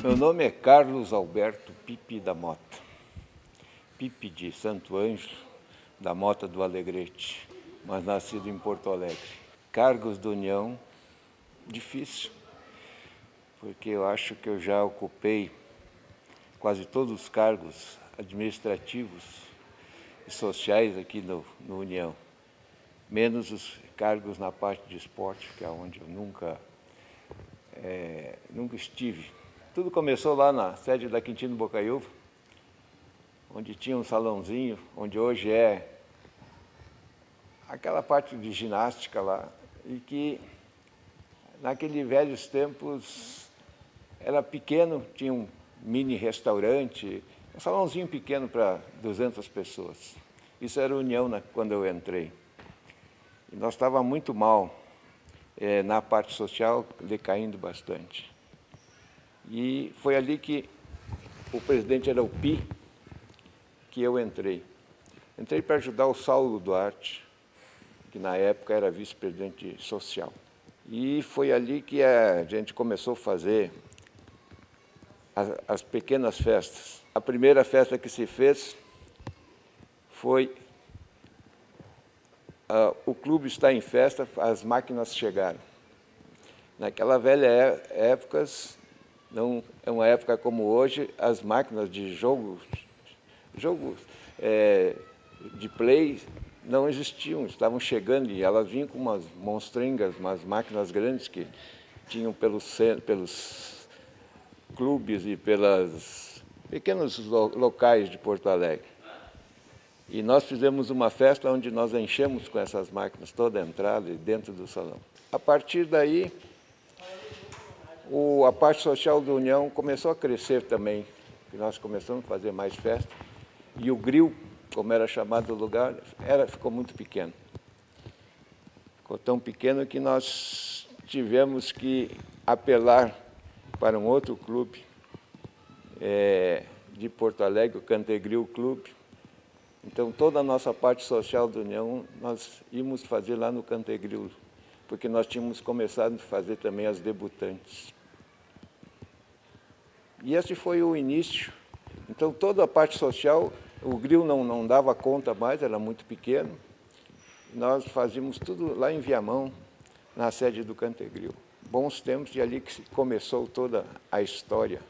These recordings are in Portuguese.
Meu nome é Carlos Alberto Pipe da Mota. Pipe de Santo Ângelo, da Mota do Alegrete, mas nascido em Porto Alegre. Cargos da União, difícil, porque eu acho que eu já ocupei quase todos os cargos administrativos e sociais aqui no União, menos os cargos na parte de esporte, que é onde eu nunca estive. Tudo começou lá na sede da Quintino Bocaiúva, onde tinha um salãozinho, onde hoje é aquela parte de ginástica lá, e que naqueles velhos tempos era pequeno, tinha um mini restaurante, um salãozinho pequeno para 200 pessoas. Isso era União quando eu entrei. E nós estávamos muito mal na parte social, decaindo bastante. E foi ali que o presidente era o Pi, que eu entrei. Entrei para ajudar o Saulo Duarte, que na época era vice-presidente social. E foi ali que a gente começou a fazer as pequenas festas. A primeira festa que se fez foi o clube está em festa, as máquinas chegaram. Naquela velha época, não é uma época como hoje, as máquinas de jogos de play não existiam, estavam chegando e elas vinham com umas monstrengas, umas máquinas grandes que tinham pelos clubes e pelos pequenos locais de Porto Alegre. E nós fizemos uma festa onde nós enchemos com essas máquinas toda a entrada e dentro do salão. A partir daí, a parte social da União começou a crescer também, que nós começamos a fazer mais festa, e o grill, como era chamado o lugar, ficou muito pequeno. Ficou tão pequeno que nós tivemos que apelar para um outro clube de Porto Alegre, o Cantegril Clube. Então, toda a nossa parte social da União, nós íamos fazer lá no Cantegril, porque nós tínhamos começado a fazer também as debutantes. E esse foi o início. Então, toda a parte social, o grill não dava conta mais, era muito pequeno. Nós fazíamos tudo lá em Viamão, na sede do Cantegril. Bons tempos, e ali que começou toda a história,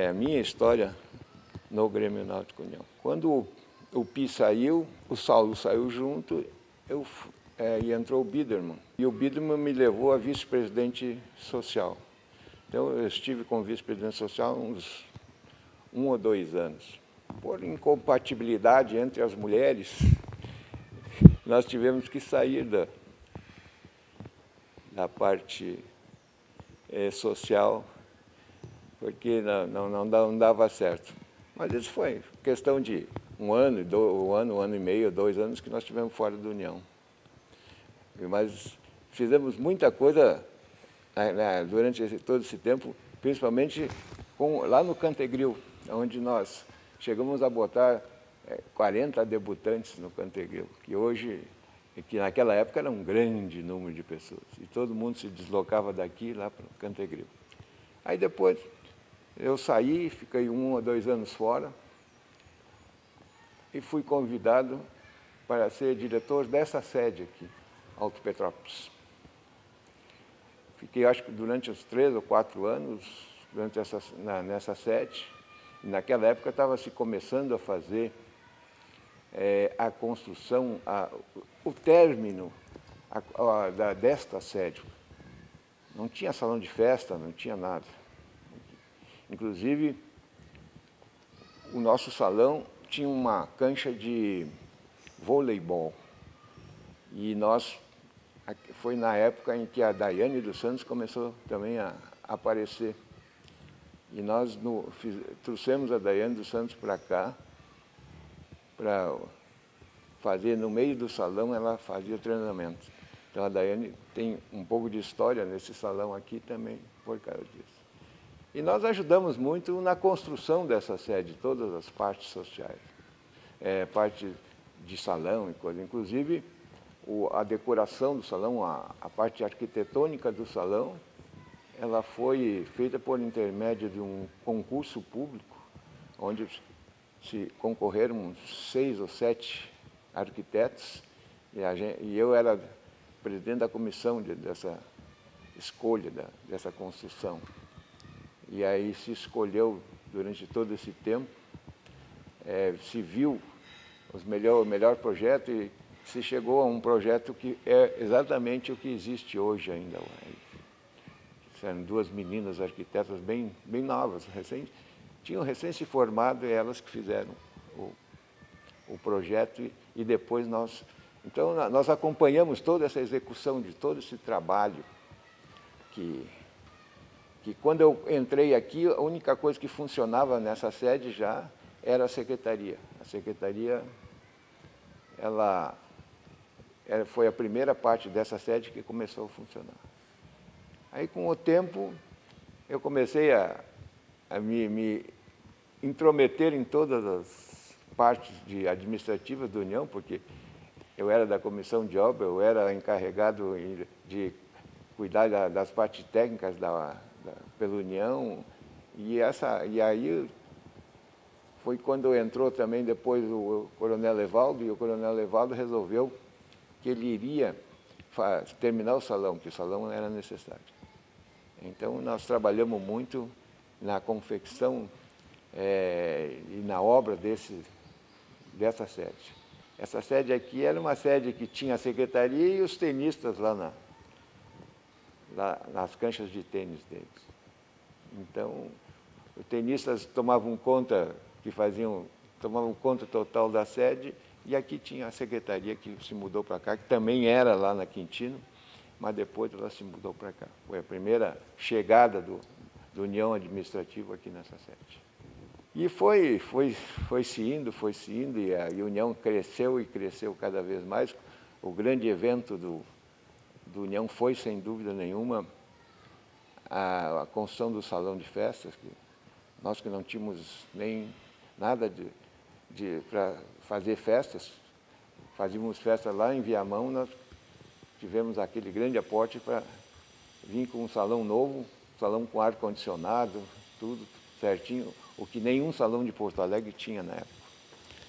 a minha história no Grêmio Náutico União. Quando o Pi saiu, o Saulo saiu junto, e entrou o Biderman. E o Biderman me levou a vice-presidente social. Então, eu estive como vice-presidente social uns 1 ou 2 anos. Por incompatibilidade entre as mulheres, nós tivemos que sair da parte social, porque não dava certo. Mas isso foi questão de um ano e meio, 2 anos que nós estivemos fora da União. Mas fizemos muita coisa durante todo esse tempo, principalmente lá no Cantegril, onde nós chegamos a botar 40 debutantes no Cantegril, que naquela época era um grande número de pessoas, e todo mundo se deslocava daqui lá para o Cantegril. Aí depois eu saí, fiquei 1 ou 2 anos fora, e fui convidado para ser diretor dessa sede aqui, Alto Petrópolis. Fiquei, acho que durante os 3 ou 4 anos, nessa sede. E naquela época estava se começando a fazer a construção, o término desta sede. Não tinha salão de festa, não tinha nada. Inclusive, o nosso salão tinha uma cancha de voleibol. E foi na época em que a Daiane dos Santos começou também a aparecer. E nós trouxemos a Daiane dos Santos para cá, para fazer no meio do salão, ela fazia treinamento. Então a Daiane tem um pouco de história nesse salão aqui também, por causa disso. E nós ajudamos muito na construção dessa sede, todas as partes sociais, parte de salão e coisa. Inclusive, a decoração do salão, a parte arquitetônica do salão, ela foi feita por intermédio de um concurso público, onde se concorreram uns 6 ou 7 arquitetos, e eu era presidente da comissão dessa escolha, dessa construção. E aí se escolheu, durante todo esse tempo, se viu o melhor projeto e se chegou a um projeto que é exatamente o que existe hoje ainda. Eram 2 meninas arquitetas bem novas, tinham recém se formado, e elas que fizeram o projeto, e depois nós... Então, nós acompanhamos toda essa execução de todo esse trabalho, que quando eu entrei aqui, a única coisa que funcionava nessa sede já era a secretaria. A secretaria, foi a primeira parte dessa sede que começou a funcionar. Aí, com o tempo, eu comecei a me intrometer em todas as partes administrativas da União, porque eu era da comissão de obra, eu era encarregado de cuidar das partes técnicas pela União, e aí foi quando entrou também depois o Coronel Evaldo, e o Coronel Evaldo resolveu que ele iria terminar o salão, que o salão não era necessário. Então, nós trabalhamos muito na confecção e na obra dessa sede. Essa sede aqui era uma sede que tinha a secretaria e os tenistas lá nas canchas de tênis deles. Então, os tenistas tomavam conta total da sede, e aqui tinha a secretaria que se mudou para cá, que também era lá na Quintino, mas depois ela se mudou para cá. Foi a primeira chegada do União Administrativa aqui nessa sede. E foi se indo, e a União cresceu e cresceu cada vez mais. O grande evento do União foi, sem dúvida nenhuma, a construção do salão de festas. Nós que não tínhamos nem nada para fazer festas, fazíamos festas lá em Viamão, nós tivemos aquele grande aporte para vir com um salão novo, um salão com ar-condicionado, tudo certinho, o que nenhum salão de Porto Alegre tinha na época.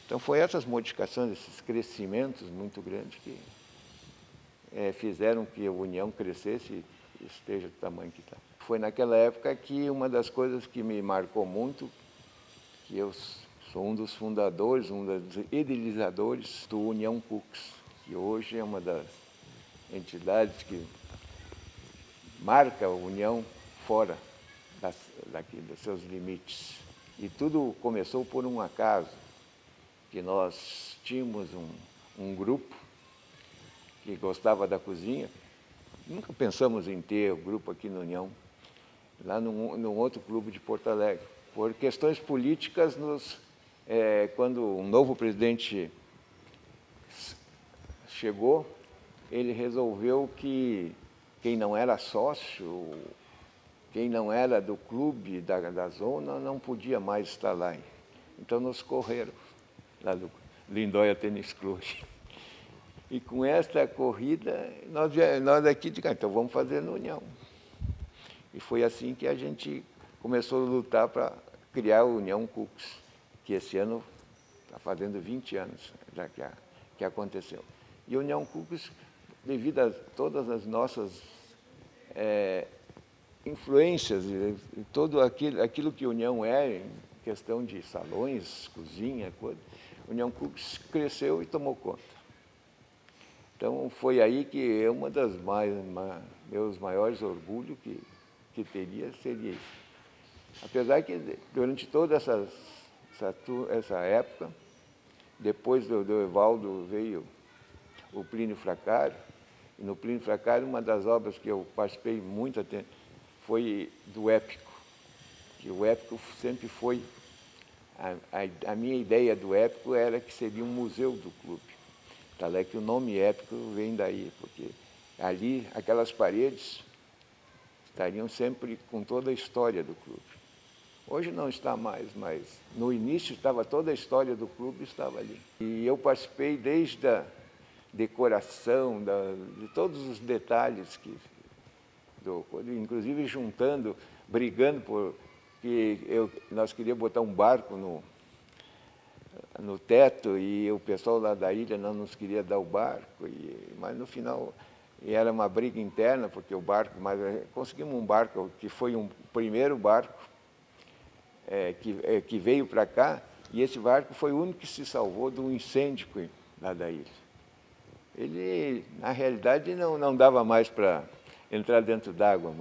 Então, foi essas modificações, esses crescimentos muito grandes que fizeram que a União crescesse e esteja do tamanho que está. Foi naquela época que uma das coisas que me marcou muito, que eu sou um dos fundadores, um dos idealizadores do União Cux, que hoje é uma das entidades que marca a União fora dos seus limites. E tudo começou por um acaso, que nós tínhamos um grupo que gostava da cozinha. Nunca pensamos em ter o grupo aqui na União, lá num outro clube de Porto Alegre. Por questões políticas, quando um novo presidente chegou, ele resolveu que quem não era sócio, quem não era do clube, da zona, não podia mais estar lá. Então, nos correram lá do Lindóia Tênis Clube. E com esta corrida, nós aqui digamos, então vamos fazer na União. E foi assim que a gente começou a lutar para criar a União Cux, que esse ano está fazendo 20 anos já que aconteceu. E a União Cux, devido a todas as nossas influências, e todo aquilo que a União é, em questão de salões, cozinha, coisa, a União Cux cresceu e tomou conta. Então, foi aí que uma das meus maiores orgulhos que teria seria isso. Apesar que, durante toda essa época, depois do Evaldo veio o Plínio Fracário, e no Plínio Fracário, uma das obras que eu participei muito foi do Épico, que o Épico sempre foi... A minha ideia do Épico era que seria um museu do clube. Tal é que o nome Épico vem daí, porque ali, aquelas paredes estariam sempre com toda a história do clube. Hoje não está mais, mas no início estava toda a história do clube, estava ali. E eu participei desde a decoração, de todos os detalhes inclusive juntando, brigando porque nós queríamos botar um barco no teto e o pessoal lá da ilha não nos queria dar o barco, mas no final era uma briga interna, porque o barco, mas conseguimos um barco que foi o primeiro barco que veio para cá, e esse barco foi o único que se salvou de um incêndio lá da ilha. Ele, na realidade, não dava mais para entrar dentro d'água,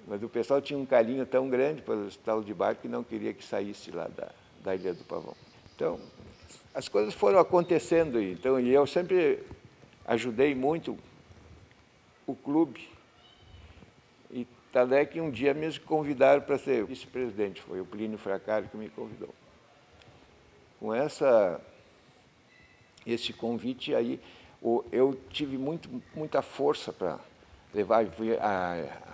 mas o pessoal tinha um carinho tão grande pelo tal de barco que não queria que saísse lá da Ilha do Pavão. Então, as coisas foram acontecendo, então, e eu sempre ajudei muito o clube. E tal é que um dia me convidaram para ser vice-presidente, foi o Plínio Fracari que me convidou. Com esse convite aí, eu tive muita força para levar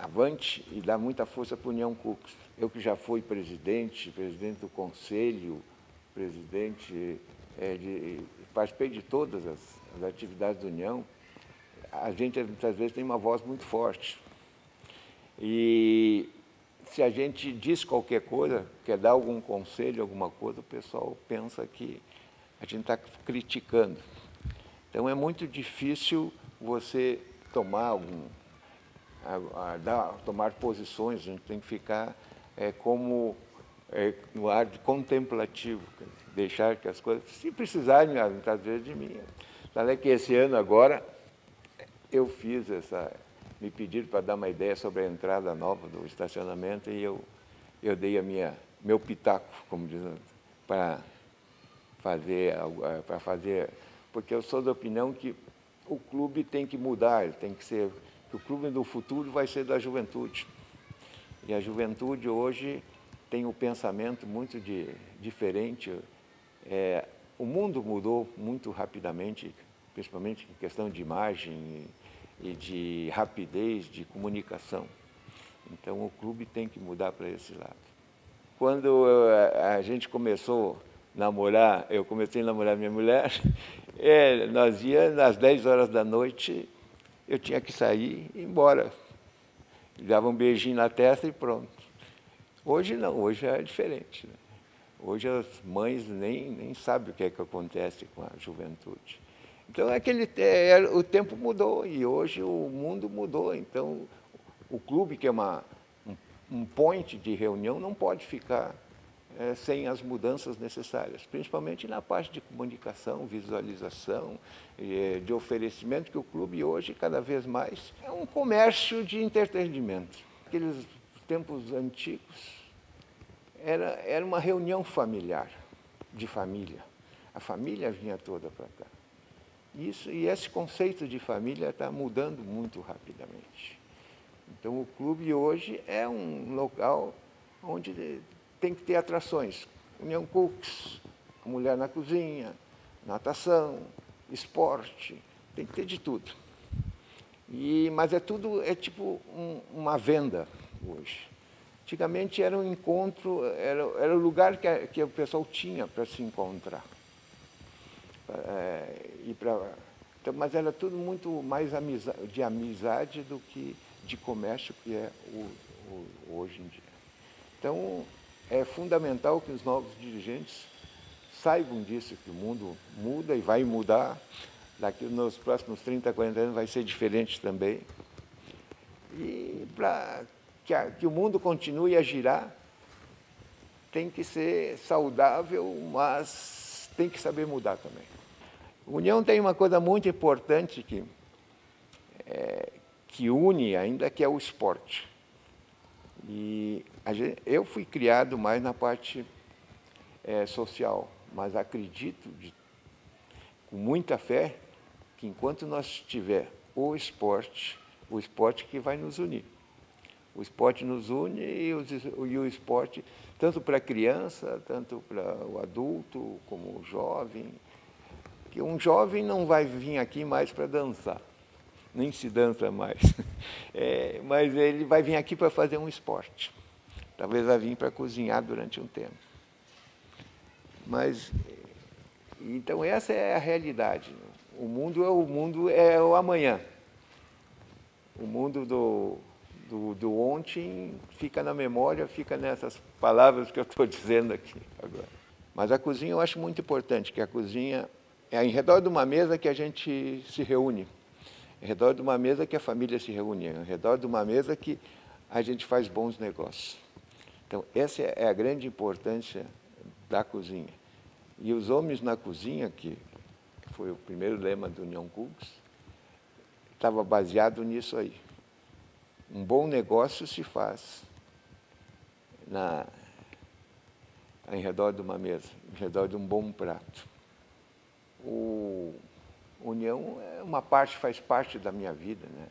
avante e dar muita força para a União Cooks. Eu que já fui presidente do conselho, participei de todas as atividades da União, a gente muitas vezes tem uma voz muito forte. E se a gente diz qualquer coisa, quer dar algum conselho, alguma coisa, o pessoal pensa que a gente está criticando. Então é muito difícil você tomar posições, a gente tem que ficar no ar de contemplativo, deixar que as coisas, se precisarem, muitas vezes, de mim. Tanto é que esse ano agora eu fiz me pediram para dar uma ideia sobre a entrada nova do estacionamento e eu dei meu pitaco, como dizem, para fazer, porque eu sou da opinião que o clube tem que mudar, que o clube do futuro vai ser da juventude. E a juventude hoje tem um pensamento muito diferente. O mundo mudou muito rapidamente, principalmente em questão de imagem e de rapidez de comunicação. Então, o clube tem que mudar para esse lado. Quando a gente começou a namorar, eu comecei a namorar minha mulher, nós íamos às 10 horas da noite, eu tinha que sair e ir embora. Dava um beijinho na testa e pronto. Hoje não, hoje é diferente, né? Hoje as mães nem sabem o que acontece com a juventude. Então, o tempo mudou e hoje o mundo mudou. Então, o clube, que é um point de reunião, não pode ficar sem as mudanças necessárias, principalmente na parte de comunicação, visualização, de oferecimento, que o clube hoje, cada vez mais, é um comércio de entretenimento. Aqueles tempos antigos, era uma reunião familiar, de família. A família vinha toda para cá. E esse conceito de família está mudando muito rapidamente. Então, o clube hoje é um local onde tem que ter atrações. União Cooks, a mulher na cozinha, natação, esporte, tem que ter de tudo. Mas é tipo uma venda hoje. Antigamente era um encontro, era o lugar que o pessoal tinha para se encontrar. Então, mas era tudo muito mais de amizade do que de comércio, que é hoje em dia. Então, é fundamental que os novos dirigentes saibam disso, que o mundo muda e vai mudar. Daqui nos próximos 30, 40 anos vai ser diferente também. E para que o mundo continue a girar, tem que ser saudável, mas tem que saber mudar também. A União tem uma coisa muito importante que une ainda, que é o esporte. E eu fui criado mais na parte social, mas acredito, com muita fé, que enquanto nós tiver o esporte que vai nos unir. O esporte nos une e o esporte, tanto para a criança, tanto para o adulto, como o jovem. Que um jovem não vai vir aqui mais para dançar, nem se dança mais. Mas ele vai vir aqui para fazer um esporte. Talvez vai vir para cozinhar durante um tempo. Então essa é a realidade. O mundo é o amanhã. o mundo do ontem fica na memória, fica nessas palavras que eu estou dizendo aqui agora. Mas a cozinha eu acho muito importante, que a cozinha é em redor de uma mesa que a gente se reúne, em redor de uma mesa que a família se reúne, em redor de uma mesa que a gente faz bons negócios. Então, essa é a grande importância da cozinha. E os homens na cozinha, que foi o primeiro lema do União Cooks, estava baseado nisso aí. Um bom negócio se faz em redor de uma mesa, em redor de um bom prato. O União é uma parte, faz parte da minha vida, né?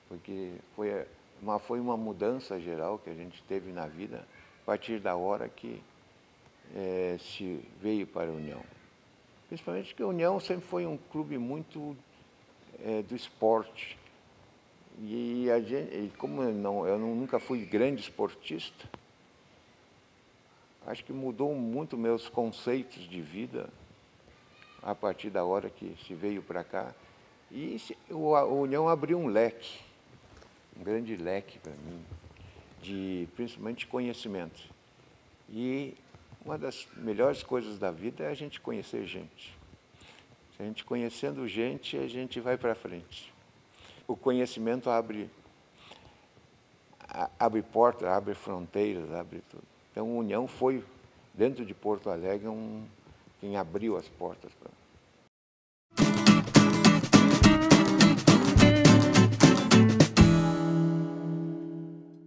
Porque foi uma mudança geral que a gente teve na vida a partir da hora que se veio para a União. Principalmente porque a União sempre foi um clube muito do esporte. E como eu nunca fui grande esportista, acho que mudou muito meus conceitos de vida a partir da hora que se veio para cá. E a União abriu um leque, um grande leque para mim, principalmente de conhecimento. E uma das melhores coisas da vida é a gente conhecer gente. A gente conhecendo gente, a gente vai para frente. O conhecimento abre portas, abre fronteiras, abre tudo. Então, a União foi, dentro de Porto Alegre, quem abriu as portas para